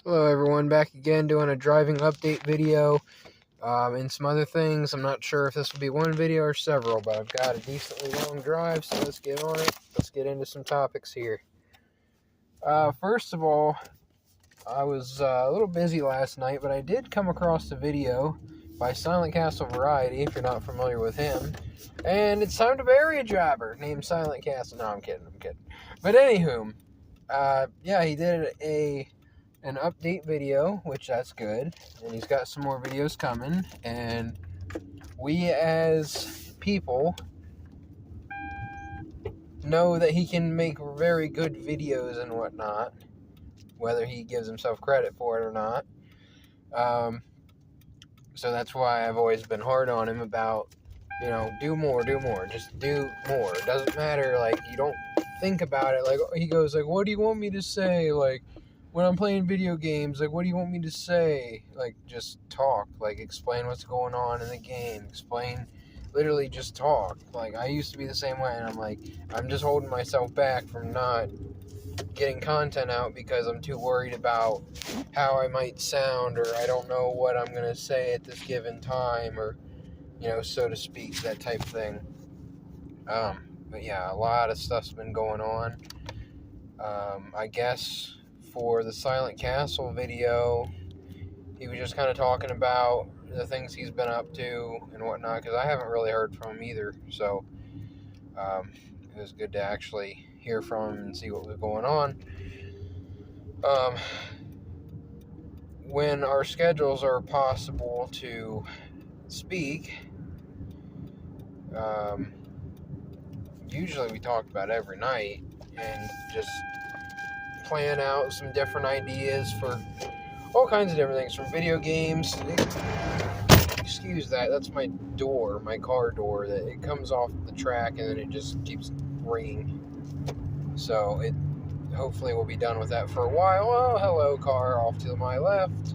Hello everyone, back again doing a driving update video and some other things. I'm not sure if this will be one video or several, but I've got a decently long drive, so let's get on it. Let's get into some topics here. First of all, I was a little busy last night, but I did come across a video by Silent Castle Variety, if you're not familiar with him, and it's time to bury a jobber named Silent Castle. No, I'm kidding. But anywho, yeah, he did an update video, which that's good, and he's got some more videos coming, and we as people know that he can make very good videos and whatnot, whether he gives himself credit for it or not. So that's why I've always been hard on him about, do more, just do more. It doesn't matter, you don't think about it, he goes, what do you want me to say, when I'm playing video games, what do you want me to say? Just talk, explain what's going on in the game, literally just talk. I used to be the same way, and I'm just holding myself back from not getting content out because I'm too worried about how I might sound, or I don't know what I'm going to say at this given time, or, so to speak, that type of thing. But yeah, a lot of stuff's been going on. I guess for the Silent Castle video, he was just kind of talking about the things he's been up to and whatnot, because I haven't really heard from him either, so it was good to actually hear from him and see what was going on. When our schedules are possible to speak, usually we talk about every night and just plan out some different ideas for all kinds of different things, from video games. Excuse that, that's my door, my car door, that it comes off the track and then it just keeps ringing. So it hopefully will be done with that for a while. Oh, hello, car off to my left.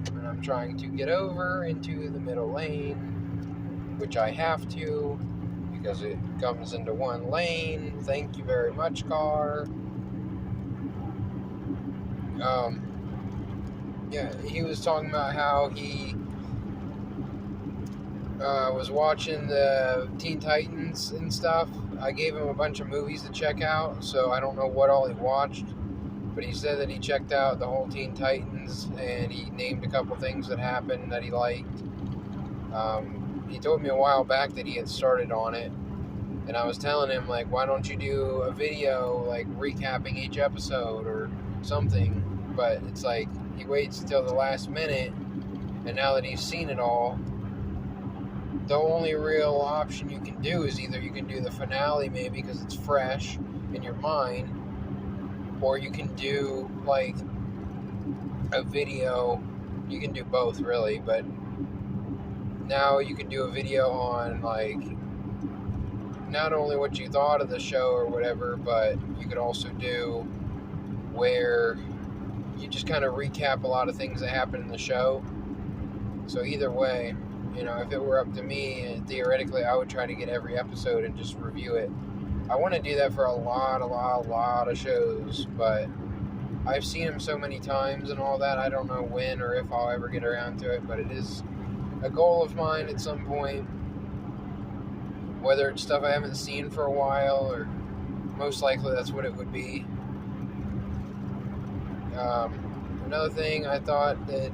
And I'm trying to get over into the middle lane, which I have to because it comes into one lane. Thank you very much, car. Yeah, he was talking about how he was watching the Teen Titans and stuff. I gave him a bunch of movies to check out, so I don't know what all he watched, but he said that he checked out the whole Teen Titans, and he named a couple things that happened that he liked. He told me a while back that he had started on it, and I was telling him, why don't you do a video, recapping each episode or something, but it's he waits until the last minute, and now that he's seen it all, the only real option you can do is either you can do the finale maybe because it's fresh in your mind, or you can do a video. You can do both really, but now you can do a video on not only what you thought of the show or whatever, but you could also do where you just kind of recap a lot of things that happened in the show. So either way, if it were up to me, theoretically, I would try to get every episode and just review it. I want to do that for a lot of shows, but I've seen him so many times and all that, I don't know when or if I'll ever get around to it, but it is a goal of mine at some point, whether it's stuff I haven't seen for a while, or most likely that's what it would be. Another thing I thought that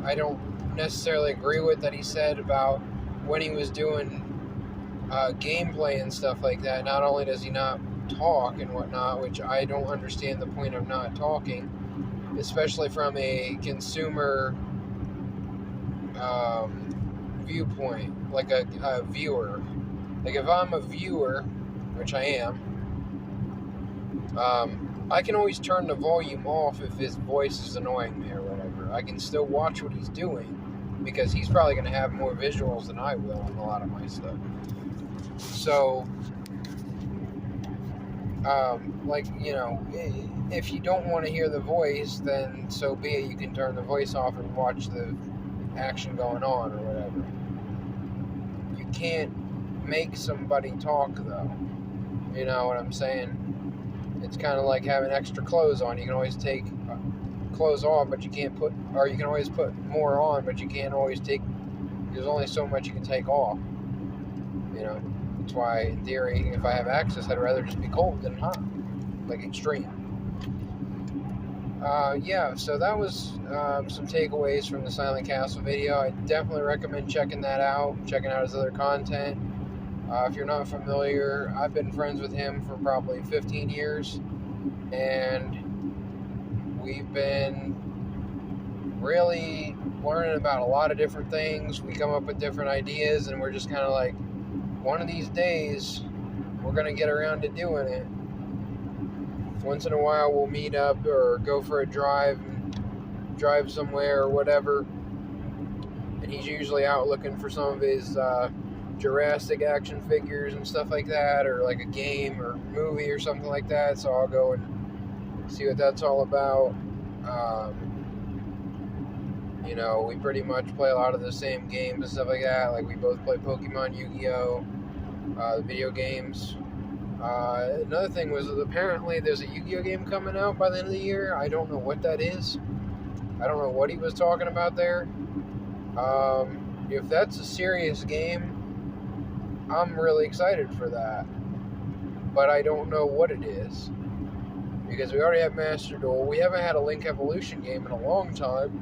I don't necessarily agree with that he said about when he was doing gameplay and stuff like that, not only does he not talk and whatnot, which I don't understand the point of not talking, especially from a consumer viewpoint, a viewer. If I'm a viewer, which I am, I can always turn the volume off if his voice is annoying me or whatever. I can still watch what he's doing because he's probably going to have more visuals than I will on a lot of my stuff. So, if you don't want to hear the voice, then so be it. You can turn the voice off and watch the action going on or whatever. You can't make somebody talk, though. You know what I'm saying? It's kind of like having extra clothes on. You can always take clothes off, but you can't put, or you can always put more on, but you can't always take, there's only so much you can take off. You know, that's why, in theory, if I have access, I'd rather just be cold than hot, like extreme. Yeah, so that was some takeaways from the Silent Castle video. I definitely recommend checking that out, checking out his other content. If you're not familiar, I've been friends with him for probably 15 years, and we've been really learning about a lot of different things. We come up with different ideas, and we're just kind of like, one of these days, we're going to get around to doing it. Once in a while, we'll meet up or go for a drive somewhere or whatever. And he's usually out looking for some of his Jurassic action figures and stuff like that, or like a game or movie or something like that. So I'll go and see what that's all about. You know, we pretty much play a lot of the same games and stuff like that. Like, we both play Pokemon, Yu-Gi-Oh, the video games. Another thing was that apparently there's a Yu-Gi-Oh game coming out by the end of the year. I don't know what that is. I don't know what he was talking about there. If that's a serious game, I'm really excited for that. But I don't know what it is. Because we already have Master Duel. We haven't had a Link Evolution game in a long time.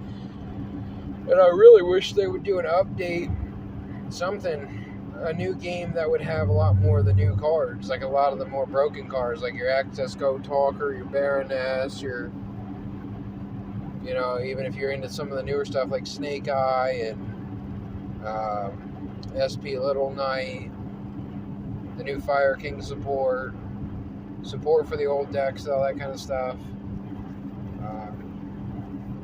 And I really wish they would do an update, something, a new game that would have a lot more of the new cards, like a lot of the more broken cards, like your Access Code Talker, your Baroness, your, you know, even if you're into some of the newer stuff like Snake Eye and SP Little Knight, the new Fire King support for the old decks, all that kind of stuff.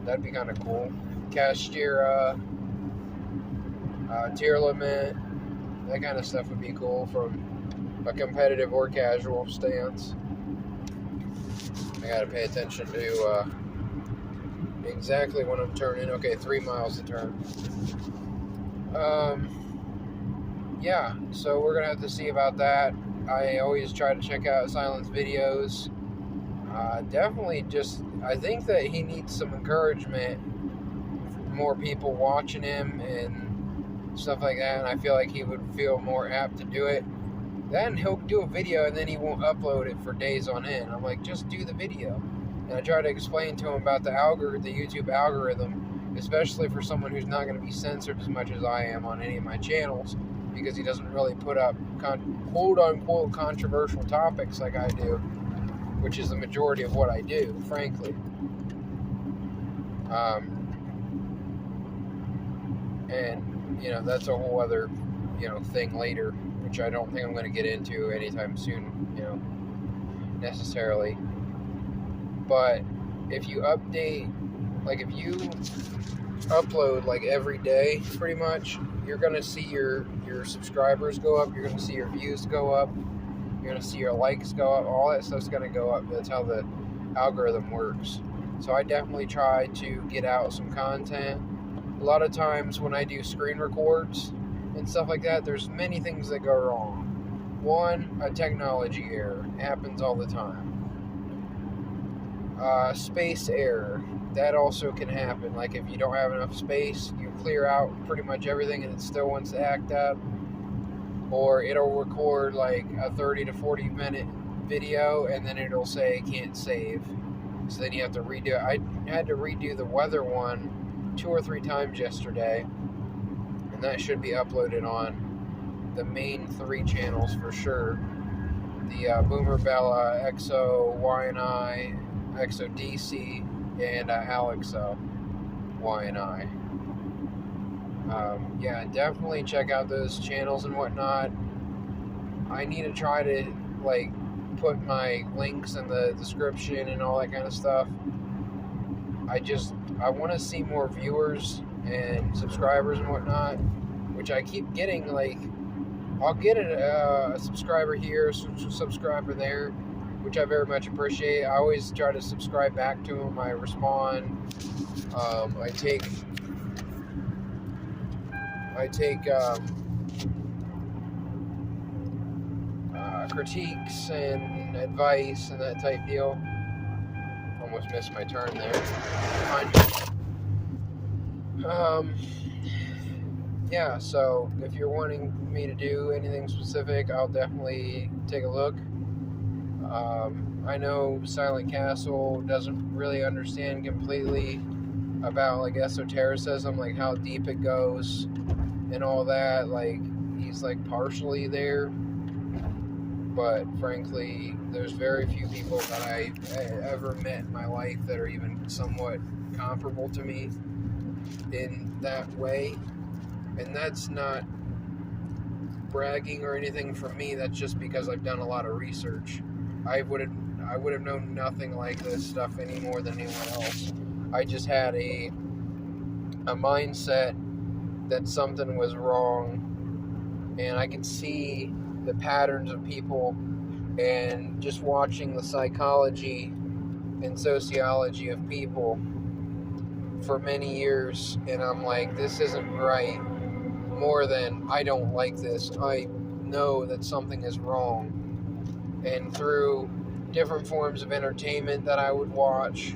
That'd be kind of cool. Castira, Tier Limit, that kind of stuff would be cool from a competitive or casual stance. I gotta pay attention to exactly when I'm turning. Okay, 3 miles to turn. Yeah, so we're gonna have to see about that. I always try to check out Silent's videos. Definitely just, I think that he needs some encouragement, more people watching him and stuff like that, and I feel like he would feel more apt to do it. Then he'll do a video and then he won't upload it for days on end. I'm like, just do the video. And I try to explain to him about the YouTube algorithm, especially for someone who's not going to be censored as much as I am on any of my channels, because he doesn't really put up quote-unquote controversial topics like I do, which is the majority of what I do, frankly. And, you know, that's a whole other, you know, thing later, which I don't think I'm going to get into anytime soon, you know, necessarily. But if you update, like if you upload like every day, pretty much, you're going to see your subscribers go up, you're going to see your views go up, you're going to see your likes go up, all that stuff's going to go up. That's how the algorithm works. So I definitely try to get out some content. A lot of times when I do screen records and stuff like that, there's many things that go wrong. One, a technology error. It happens all the time. Space error. That also can happen. Like if you don't have enough space, you clear out pretty much everything and it still wants to act up. Or it'll record like a 30 to 40 minute video and then it'll say can't save. So then you have to redo it. I had to redo the weather one 2 or 3 times yesterday, and that should be uploaded on the main 3 channels for sure. The Boomer Bella, Exo YNI, Exo DC, and Alexo YNI. Yeah, definitely check out those channels and whatnot. I need to try to like put my links in the description and all that kind of stuff. I want to see more viewers and subscribers and whatnot, which I keep getting. Like, I'll get a subscriber here, a subscriber there, which I very much appreciate. I always try to subscribe back to them. I respond. I take critiques and advice and that type deal. almost missed my turn there. Fine. Yeah, so if you're wanting me to do anything specific, I'll definitely take a look. I know Silent Castle doesn't really understand completely about like esotericism, like how deep it goes and all that. Like, he's like partially there, but frankly, there's very few people that I ever met in my life that are even somewhat comparable to me in that way. And that's not bragging or anything from me. That's just because I've done a lot of research. I would have known nothing like this stuff any more than anyone else. I just had a mindset that something was wrong, and I could see the patterns of people, and just watching the psychology and sociology of people for many years, and I'm like, this isn't right. More than I don't like this, I know that something is wrong. And through different forms of entertainment that I would watch,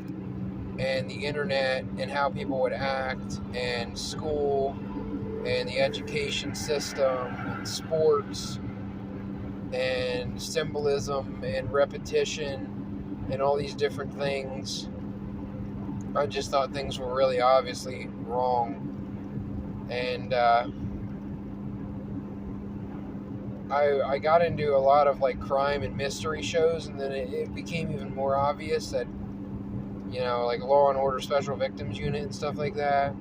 and the internet, and how people would act, and school, and the education system, and sports, and symbolism, and repetition, and all these different things, I just thought things were really obviously wrong. And I got into a lot of like crime and mystery shows, and then it became even more obvious that, you know, like Law and Order Special Victims Unit and stuff like that,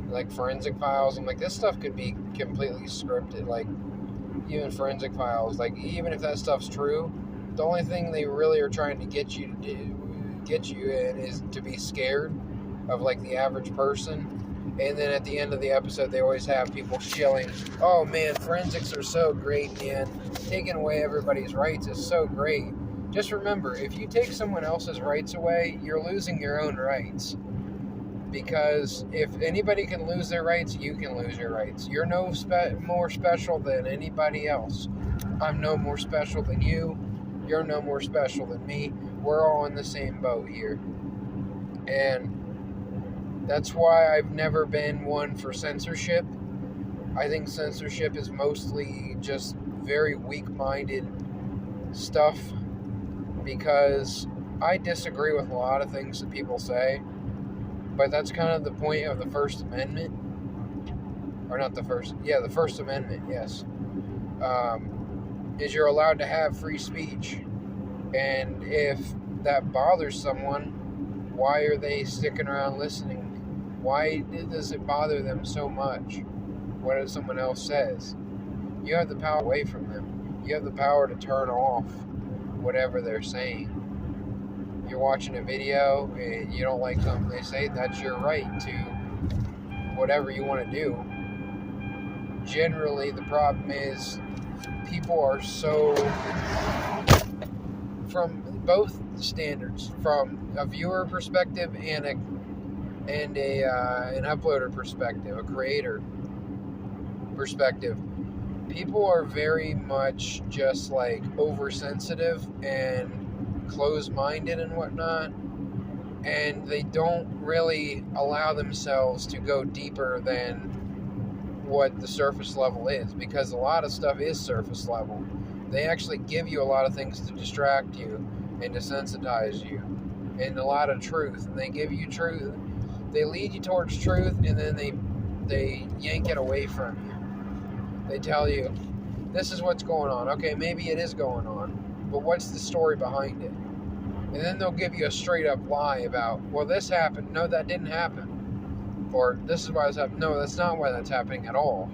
like Forensic Files. I'm like, this stuff could be completely scripted. Like, even Forensic Files, like, even if that stuff's true, the only thing they really are trying to get you in is to be scared of like the average person. And then at the end of the episode, they always have people shilling, oh man, forensics are so great, man. Taking away everybody's rights is so great. Just remember, if you take someone else's rights away, you're losing your own rights. Because if anybody can lose their rights, you can lose your rights. You're no more special than anybody else. I'm no more special than you. You're no more special than me. We're all in the same boat here. And that's why I've never been one for censorship. I think censorship is mostly just very weak-minded stuff, because I disagree with a lot of things that people say, but that's kind of the point of the First Amendment. Or not the First, the First Amendment, yes. Is you're allowed to have free speech. And if that bothers someone, why are they sticking around listening? Why does it bother them so much what someone else says? You have the power away from them. You have the power to turn off whatever they're saying. You're watching a video and you don't like something they say, that's your right to whatever you want to do. Generally, the problem is people are so, from both standards, from a viewer perspective and an uploader perspective, a creator perspective, people are very much just like oversensitive and closed-minded and whatnot, and they don't really allow themselves to go deeper than what the surface level is, because a lot of stuff is surface level. They actually give you a lot of things to distract you and desensitize you, and a lot of truth, and they give you truth. They lead you towards truth, and then they yank it away from you. They tell you, this is what's going on. Okay, maybe it is going on, but what's the story behind it? And then they'll give you a straight up lie about, well, this happened. No, that didn't happen. Or this is why this happened. No, that's not why that's happening at all.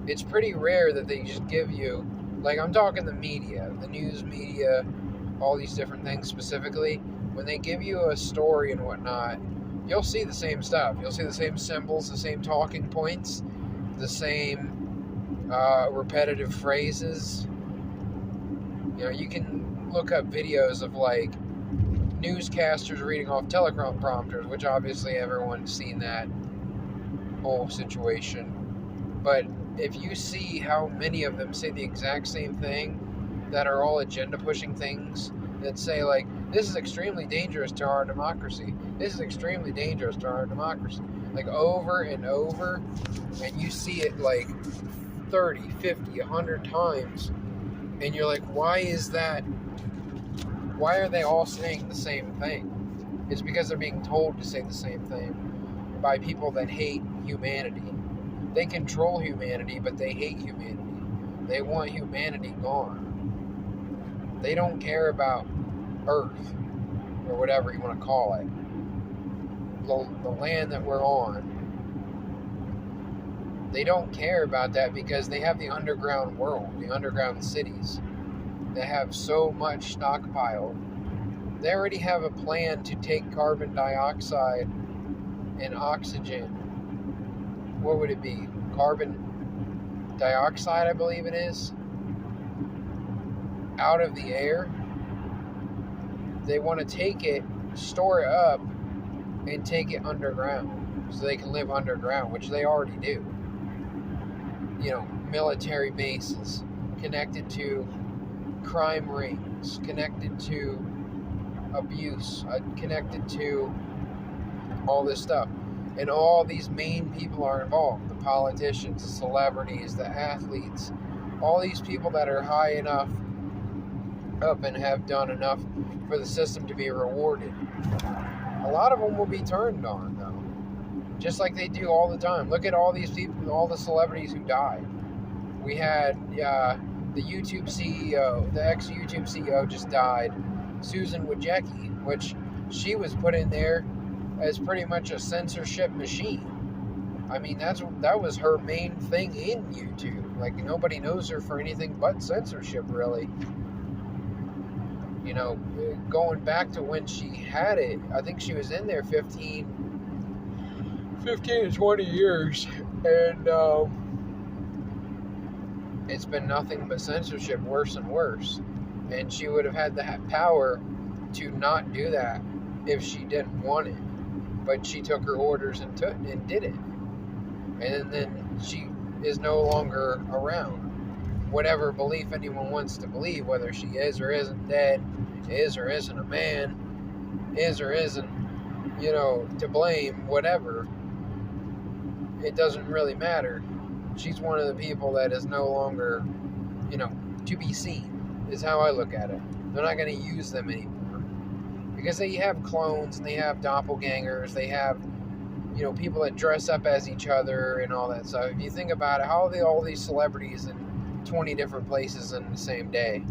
It's pretty rare that they just give you, like, I'm talking the media, the news media, all these different things specifically. When they give you a story and whatnot, you'll see the same stuff. You'll see the same symbols, the same talking points, the same repetitive phrases. You know, you can look up videos of like newscasters reading off teleprompters, which obviously everyone's seen that whole situation. But if you see how many of them say the exact same thing, that are all agenda pushing things, that say like, This is extremely dangerous to our democracy. This is extremely dangerous to our democracy. Like over and over, and you see it like 30, 50, 100 times, and you're like, why is that? Why are they all saying the same thing? It's because they're being told to say the same thing by people that hate humanity. They control humanity, but they hate humanity. They want humanity gone. They don't care about Earth, or whatever you want to call it. The land that we're on. They don't care about that because they have the underground world, the underground cities. They have so much stockpiled. They already have a plan to take carbon dioxide and oxygen. What would it be? Carbon dioxide, I believe it is, out of the air. They want to take it, store it up, and take it underground so they can live underground, which they already do. You know, military bases connected to crime rings, connected to abuse, connected to all this stuff. And all these main people are involved. The politicians, the celebrities, the athletes, all these people that are high enough up and have done enough for the system to be rewarded. A lot of them will be turned on, though. Just like they do all the time. Look at all these people, all the celebrities who died. We had the YouTube CEO, the ex-YouTube CEO just died, Susan Wojcicki, which she was put in there as pretty much a censorship machine. I mean, that was her main thing in YouTube. Like, nobody knows her for anything but censorship, really. You know, going back to when she had it, I think she was in there 15 to 20 years, and it's been nothing but censorship, worse and worse. And she would have had the power to not do that if she didn't want it. But she took her orders and did it. And then she is no longer around. Whatever belief anyone wants to believe, whether she is or isn't dead, is or isn't a man, is or isn't, you know, to blame, whatever, it doesn't really matter. She's one of the people that is no longer, you know, to be seen, is how I look at it. They're not going to use them anymore. Because they have clones, and they have doppelgangers, they have, you know, people that dress up as each other and all that stuff. If you think about it, how are all these celebrities in 20 different places in the same day?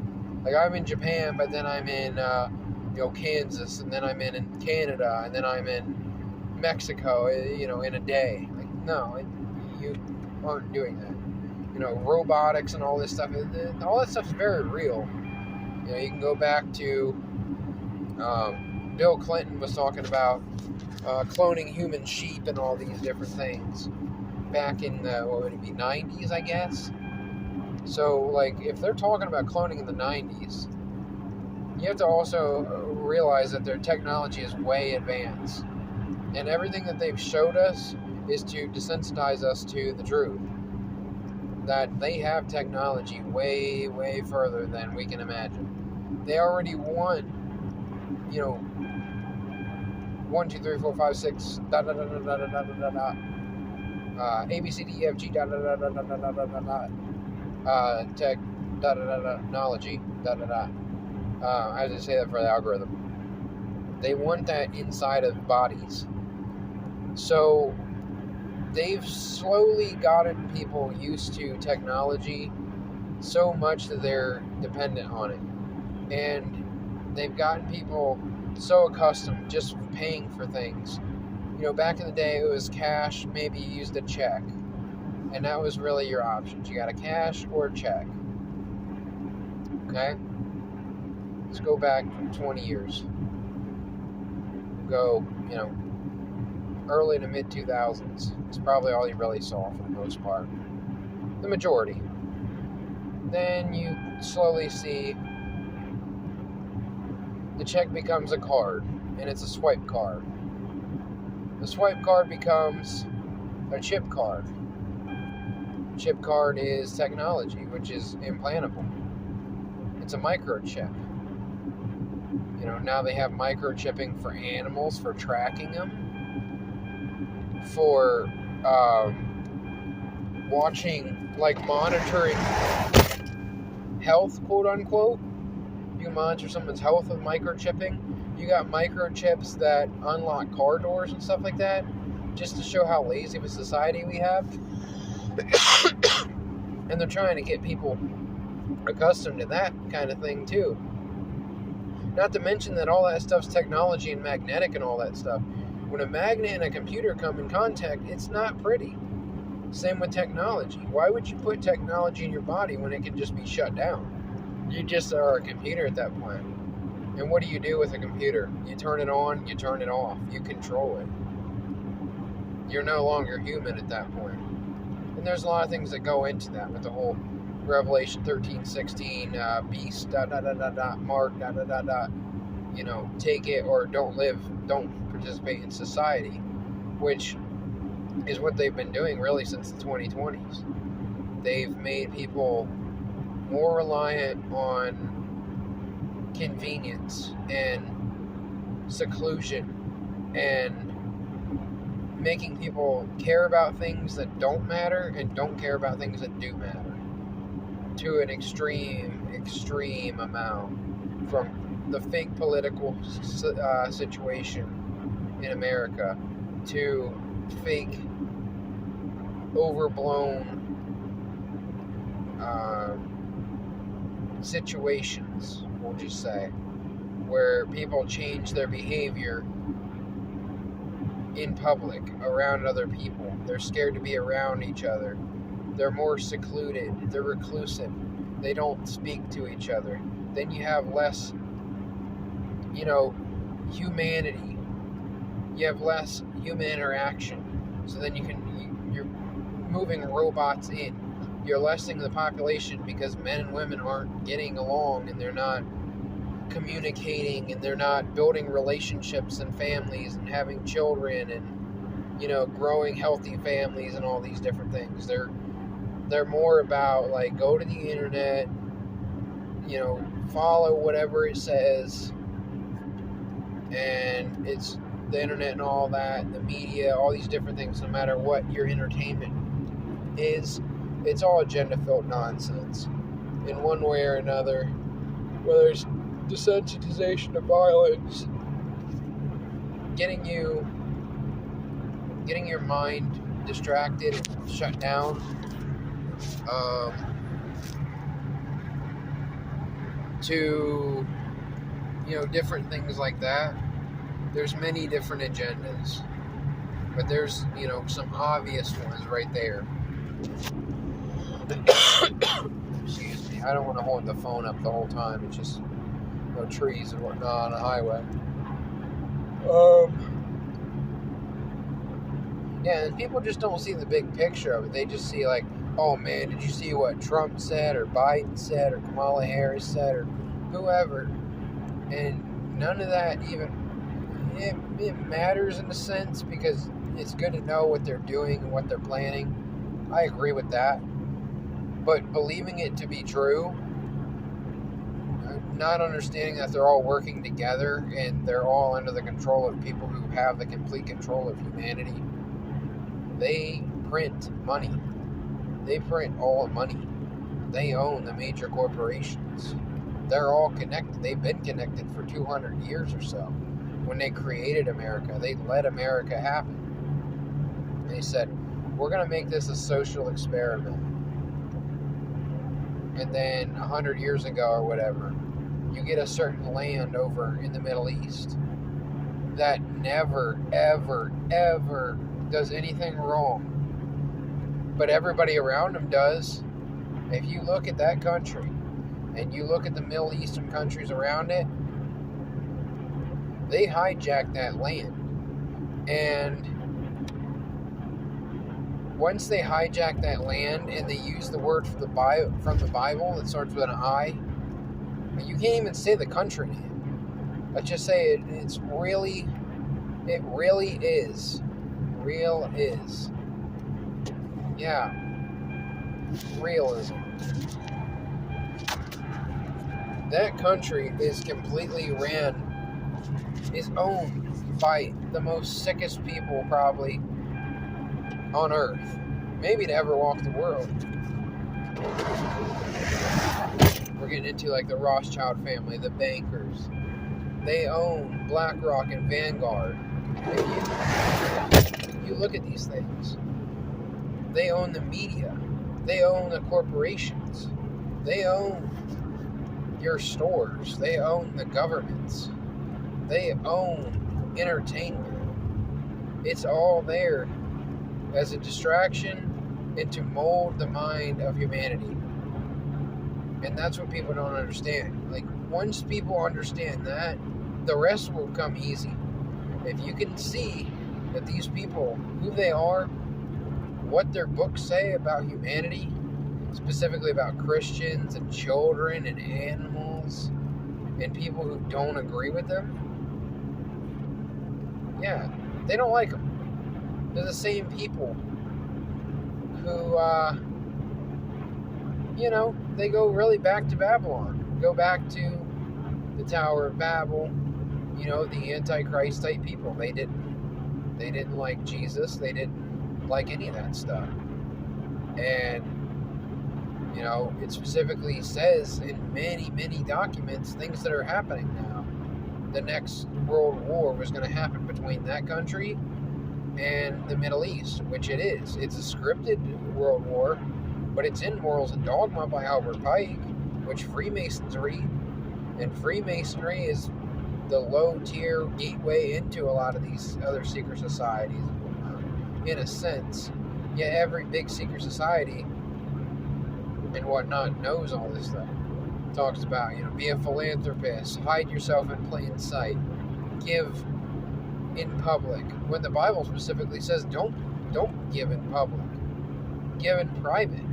Like, I'm in Japan, but then I'm in, you know, Kansas, and then I'm in Canada, and then I'm in Mexico, you know, in a day. Like, no, you aren't doing that. You know, robotics and all this stuff, all that stuff's very real. You know, you can go back to Bill Clinton was talking about cloning human sheep and all these different things back in the, what would it be, 90s, I guess? So, like, if they're talking about cloning in the 90s, you have to also realize that their technology is way advanced. And everything that they've showed us is to desensitize us to the truth. That they have technology way, way further than we can imagine. They already won, you know, 1, 2, 3, 4, 5, 6, da da da da da da da da da. A B C D E F G da da da da da da da da da. Tech da da da da technology da da da. I have to say that for the algorithm. They want that inside of bodies. So they've slowly gotten people used to technology so much that they're dependent on it. And they've gotten people so accustomed just paying for things. You know, back in the day, it was cash, maybe you used a check. And that was really your options. You got a cash or a check. Okay? Let's go back 20 years. Go, you know, early to mid 2000s. It's probably all you really saw for the most part. The majority. Then you slowly see the check becomes a card, and it's a swipe card. The swipe card becomes a chip card. Chip card is technology, which is implantable. It's a microchip. You Now they have microchipping for animals, for tracking them, for watching, like monitoring health, quote unquote. You can monitor someone's health with microchipping. You got microchips that unlock car doors and stuff like that, just to show how lazy of a society we have. And they're trying to get people accustomed to that kind of thing too. Not to mention that all that stuff's technology and magnetic and all that stuff. When a magnet and a computer come in contact, it's not pretty. Same with technology. Why would you put technology in your body when it can just be shut down? You just are a computer at that point. And what do you do with a computer? You turn it on, you turn it off. You control it. You're no longer human at that point. And there's a lot of things that go into that with the whole Revelation 13:16, beast, mark, take it or don't participate in society, which is what they've been doing really since the 2020s. They've made people more reliant on convenience and seclusion and making people care about things that don't matter and don't care about things that do matter to an extreme amount, from the fake political situation in America to fake overblown situations, we'll just say, where people change their behavior in public around other people. They're scared to be around each other. They're more secluded. They're reclusive. They don't speak to each other. Then you have less, humanity. You have less human interaction. So then you're moving robots in. You're lessening the population because men and women aren't getting along and they're not communicating and they're not building relationships and families and having children and, growing healthy families and all these different things. They're more about, like, go to the internet, follow whatever it says, and it's the internet and all that, the media, all these different things, no matter what your entertainment is, it's all agenda-filled nonsense in one way or another, whether it's desensitization to violence, getting your mind distracted and shut down, to different things like that. There's many different agendas, but there's some obvious ones right there. Excuse me, I don't want to hold the phone up the whole time. It's just trees and whatnot on a highway. Yeah, and people just don't see the big picture of it. They just see, like, oh man, did you see what Trump said or Biden said or Kamala Harris said or whoever? And none of that even, it matters in a sense, because it's good to know what they're doing and what they're planning. I agree with that. But believing it to be true, not understanding that they're all working together and they're all under the control of people who have the complete control of humanity. They print money. They print all the money. They own the major corporations. They're all connected. They've been connected for 200 years or so. When they created America, they let America happen. They said, we're going to make this a social experiment. And then 100 years ago or whatever, you get a certain land over in the Middle East that never, ever, ever does anything wrong. But everybody around them does. If you look at that country and you look at the Middle Eastern countries around it, they hijacked that land. And once they hijack that land and they use the word from the Bible that starts with an I, you can't even say the country name. Let's just say it really is. Real is. Yeah. Realism. That country is completely ran is owned by the most sickest people probably on earth, maybe to ever walk the world. We're getting into like the Rothschild family, the bankers. They own BlackRock and Vanguard. If you look at these things, they own the media. They own the corporations. They own your stores. They own the governments. They own entertainment. It's all there as a distraction and to mold the mind of humanity. And that's what people don't understand. Like, once people understand that, the rest will come easy. If you can see that these people, who they are, what their books say about humanity, specifically about Christians and children and animals and people who don't agree with them, yeah, they don't like them. They're the same people who, they go really back to Babylon. Go back to the Tower of Babel, the Antichrist type people. They didn't like Jesus. They didn't like any of that stuff. And, it specifically says in many, many documents things that are happening now. The next world war was going to happen between that country and the Middle East, which it is. It's a scripted world war, but it's in Morals and Dogma by Albert Pike, which Freemasonry is the low-tier gateway into a lot of these other secret societies, in a sense. Yeah, every big secret society and whatnot knows all this stuff. Talks about, be a philanthropist, hide yourself in plain sight, give in public. When the Bible specifically says don't give in public, give in private.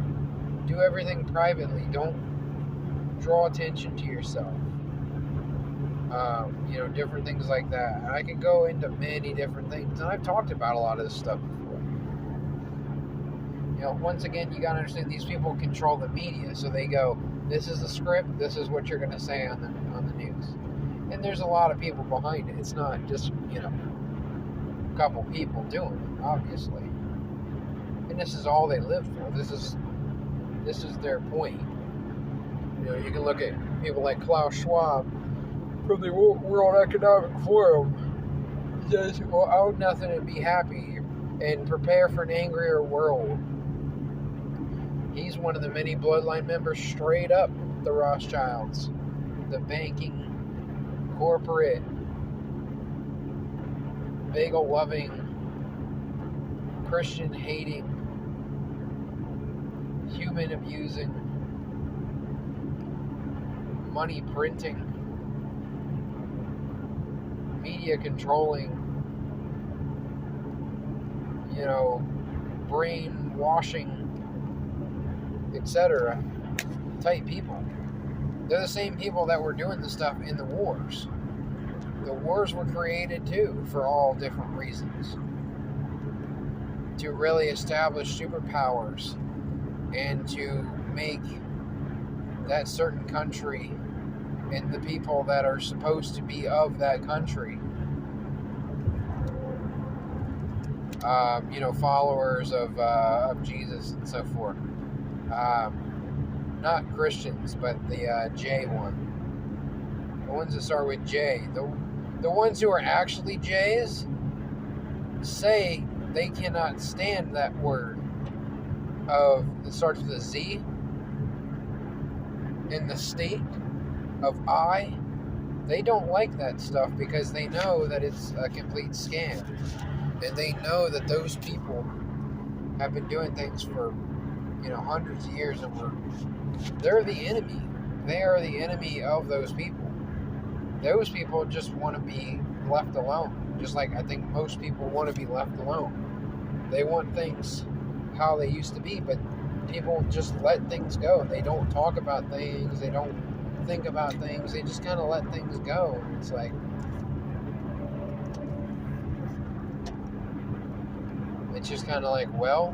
Do everything privately. Don't draw attention to yourself. Different things like that. And I could go into many different things, and I've talked about a lot of this stuff before. Once again, you gotta understand these people control the media, so they go, this is the script, this is what you're gonna say on the news. And there's a lot of people behind it. It's not just, a couple people doing it, obviously. And this is all they live for. This is their point. You can look at people like Klaus Schwab from the World Economic Forum. He says, well, I owe nothing and be happy and prepare for an angrier world. He's one of the many bloodline members straight up the Rothschilds, the banking, corporate, bagel-loving, Christian-hating, human-abusing, money-printing, media-controlling, brainwashing, etc. type people. They're the same people that were doing the stuff in the wars. The wars were created too for all different reasons. To really establish superpowers and to make that certain country and the people that are supposed to be of that country followers of Jesus and so forth. Not Christians, but the J one. The ones that start with J. The ones who are actually J's say they cannot stand that word that starts with a Z in the state of I. They don't like that stuff because they know that it's a complete scam. And they know that those people have been doing things for hundreds of years, and they're the enemy. They are the enemy of those people. Those people just want to be left alone, just like I think most people want to be left alone. They want things how they used to be, but people just let things go. They don't talk about things. They don't think about things. They just kind of let things go. It's like, it's just kind of like, well,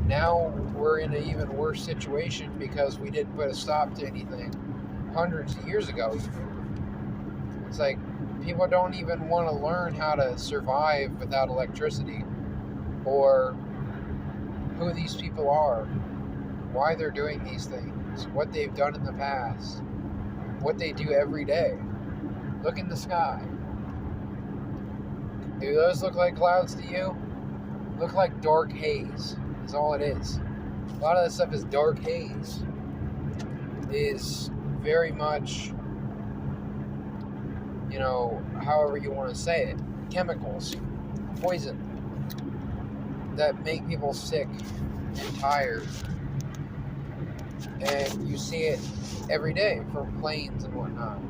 now we're in an even worse situation because we didn't put a stop to anything hundreds of years ago. It's like people don't even want to learn how to survive without electricity, or who these people are, why they're doing these things, what they've done in the past, what they do every day. Look in the sky. Do those look like clouds to you? Look like dark haze, is all it is. A lot of this stuff is dark haze. Is very much, however you want to say it, chemicals, poison, that make people sick and tired. And you see it every day from planes and whatnot.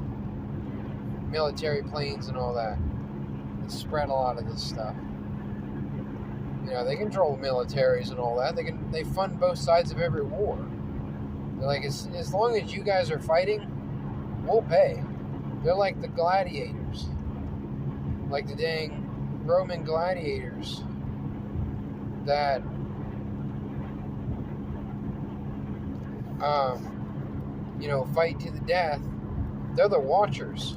Military planes and all that. They spread a lot of this stuff. They control militaries and all that. They fund both sides of every war. They're like, as long as you guys are fighting, we'll pay. They're like the gladiators. Like the dang Roman gladiators that fight to the death. They're the watchers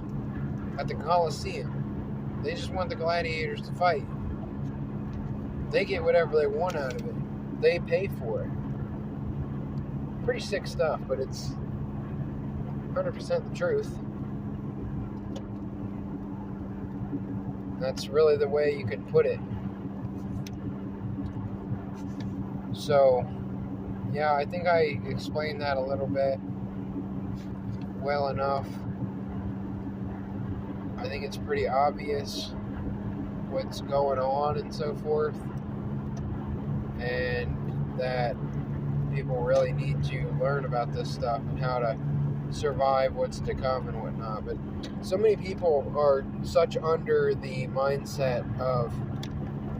at the Colosseum. They just want the gladiators to fight. They get whatever they want out of it. They pay for it. Pretty sick stuff, but it's 100% the truth. That's really the way you can put it. So, yeah, I think I explained that a little bit well enough. I think it's pretty obvious what's going on and so forth, and that people really need to learn about this stuff and how to survive what's to come and whatnot. But so many people are such under the mindset of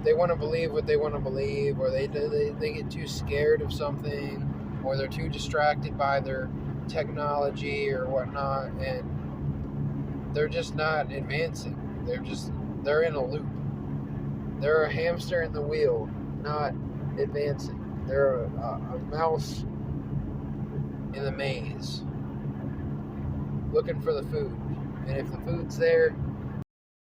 they want to believe what they want to believe, or they get too scared of something, or they're too distracted by their technology or whatnot, and they're just not advancing. They're in a loop. They're a hamster in the wheel, not advancing. They're a mouse in the maze, looking for the food. And if the food's there,